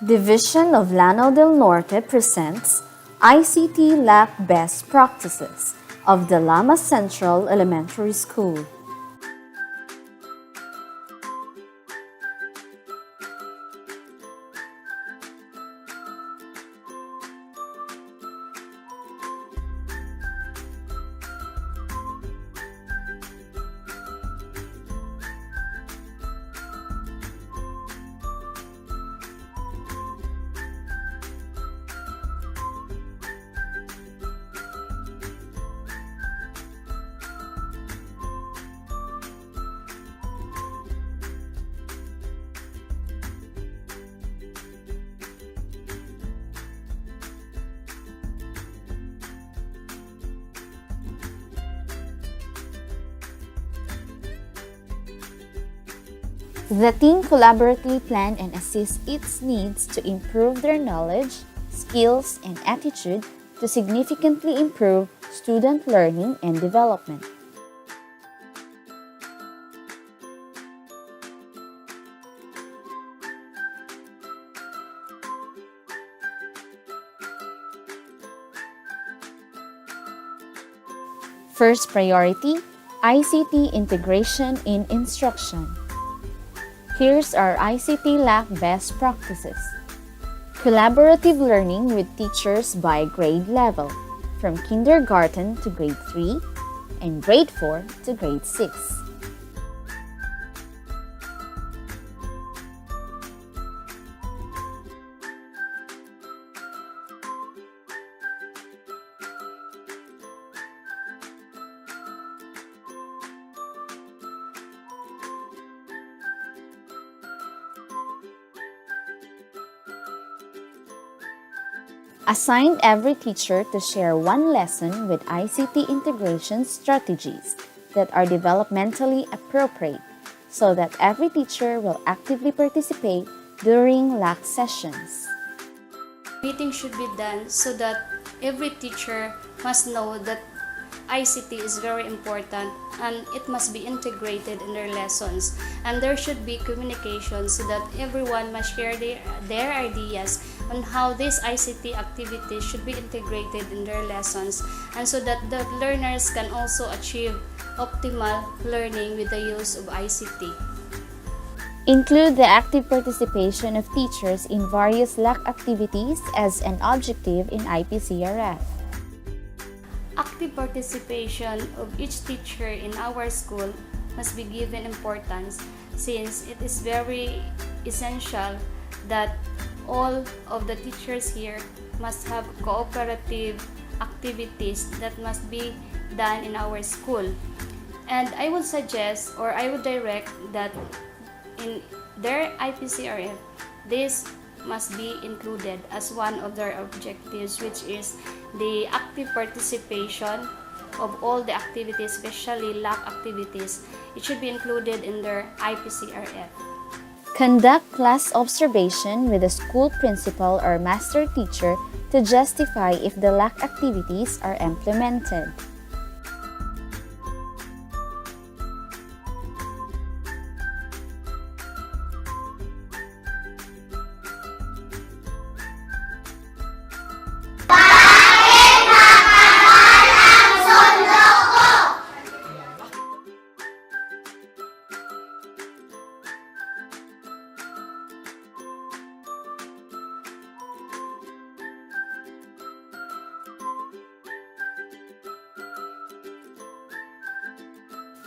Division of Llano del Norte presents ICT Lab Best Practices of the Lama Central Elementary School. The team collaboratively plan and assist its needs to improve their knowledge, skills, and attitude to significantly improve student learning and development. First priority, ICT integration in instruction. Here's our ICT Lab best practices. Collaborative learning with teachers by grade level, from kindergarten to grade 3 and grade 4 to grade 6. Assign every teacher to share one lesson with ICT integration strategies that are developmentally appropriate so that every teacher will actively participate during LAC sessions. Meeting should be done so that every teacher must know that ICT is very important and it must be integrated in their lessons, and there should be communication so that everyone must share their ideas on how these ICT activities should be integrated in their lessons, and so that the learners can also achieve optimal learning with the use of ICT. Include the active participation of teachers in various LAC activities as an objective in IPCRF. Active participation of each teacher in our school must be given importance, since it is very essential that all of the teachers here must have cooperative activities that must be done in our school. And I would suggest, or I would direct, that in their IPCRF, this must be included as one of their objectives, which is the active participation of all the activities, especially LAC activities. It should be included in their IPCRF. Conduct class observation with the school principal or master teacher to justify if the LAC activities are implemented.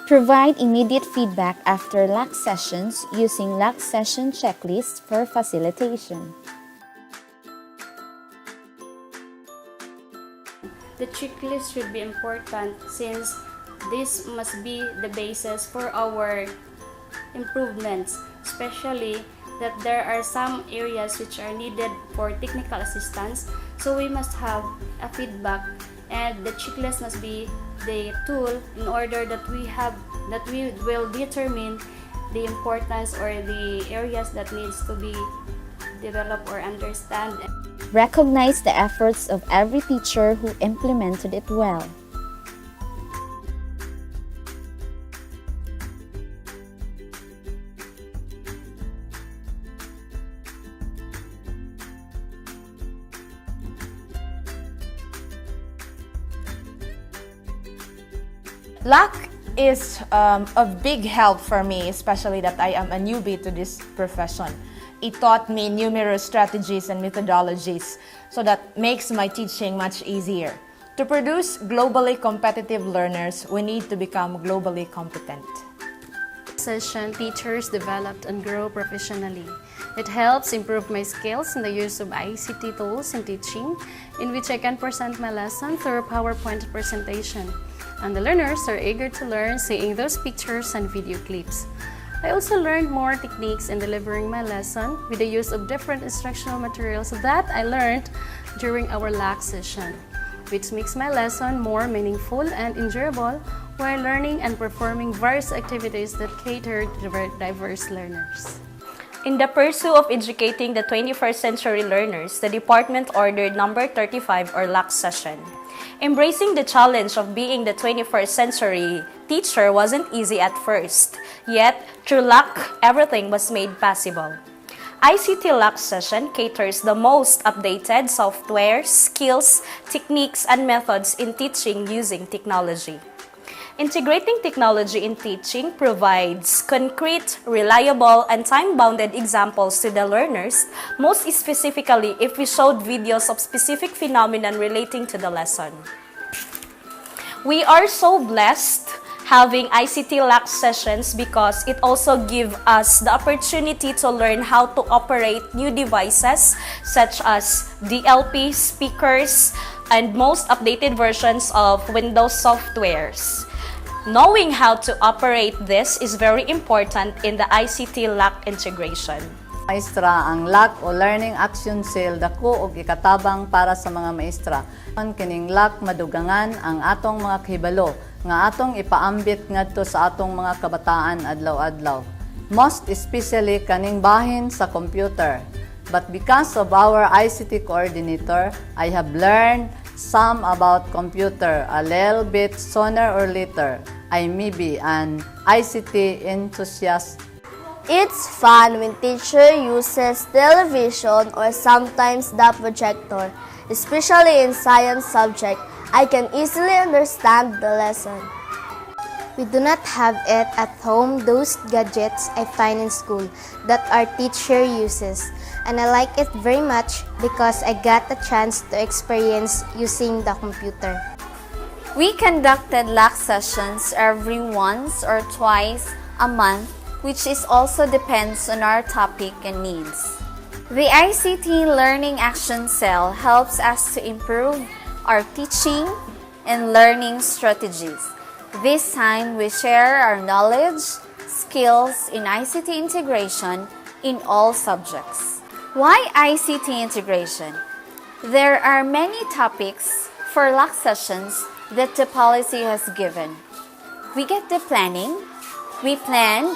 Provide immediate feedback after LAC sessions using LAC session checklists for facilitation. The checklist should be important, since this must be the basis for our improvements, especially that there are some areas which are needed for technical assistance. So we must have a feedback, and the checklist must be the tool in order that we will determine the importance or the areas that needs to be developed or understand. Recognize the efforts of every teacher who implemented it well. Luck is of big help for me, especially that I am a newbie to this profession. It taught me numerous strategies and methodologies, so that makes my teaching much easier. To produce globally competitive learners, we need to become globally competent. Session, teachers developed and grow professionally. It helps improve my skills in the use of ICT tools in teaching, in which I can present my lesson through a PowerPoint presentation. And the learners are eager to learn seeing those pictures and video clips. I also learned more techniques in delivering my lesson with the use of different instructional materials that I learned during our LAC session, which makes my lesson more meaningful and enjoyable while learning and performing various activities that cater to diverse learners. In the pursuit of educating the 21st century learners, the department ordered number 35 or LAC session. Embracing the challenge of being the 21st century teacher wasn't easy at first, yet through LAC, everything was made possible. ICT LAC session caters the most updated software, skills, techniques, and methods in teaching using technology. Integrating technology in teaching provides concrete, reliable, and time-bounded examples to the learners, most specifically if we showed videos of specific phenomena relating to the lesson. We are so blessed having ICT LAC sessions because it also gives us the opportunity to learn how to operate new devices such as DLP, speakers, and most updated versions of Windows softwares. Knowing how to operate this is very important in the ICT LAC integration. Maestra, ang LAC o Learning Action Cell dako og ikatabang para sa mga maestra. Kining LAC madugangan ang atong mga kahibalo nga atong ipaambit ngadto sa atong mga kabataan adlaw-adlaw. Most especially kaning bahin sa computer. But because of our ICT coordinator, I have learned some about computer a little bit sooner or later. I may be an ICT enthusiast. It's fun when teacher uses television or sometimes the projector. Especially in science subject, I can easily understand the lesson. We do not have it at home, those gadgets I find in school that our teacher uses. And I like it very much because I got a chance to experience using the computer. We conducted LAC sessions every once or twice a month, which is also depends on our topic and needs. The ICT Learning Action Cell helps us to improve our teaching and learning strategies. This time, we share our knowledge, skills in ICT integration in all subjects. Why ICT integration? There are many topics for LAC sessions that the policy has given. We get the planning, we planned,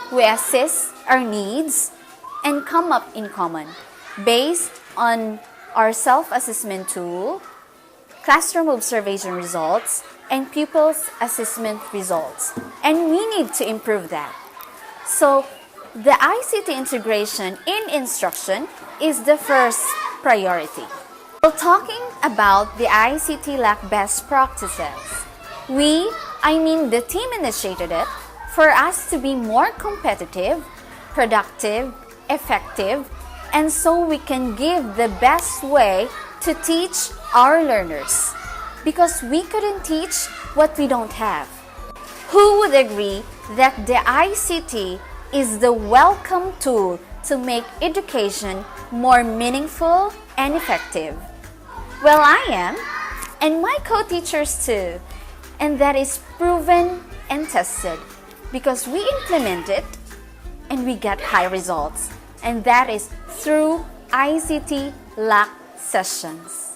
we assess our needs, and come up in common based on our self-assessment tool, classroom observation results, and pupils' assessment results. And we need to improve that. So, the ICT integration in instruction is the first priority. While talking about the ICT LAC best practices, the team initiated it for us to be more competitive, productive, effective, and so we can give the best way to teach our learners. Because we couldn't teach what we don't have. Who would agree that the ICT is the welcome tool to make education more meaningful and effective? Well, I am, and my co-teachers too, and that is proven and tested because we implement it and we get high results, and that is through ICT LAC sessions.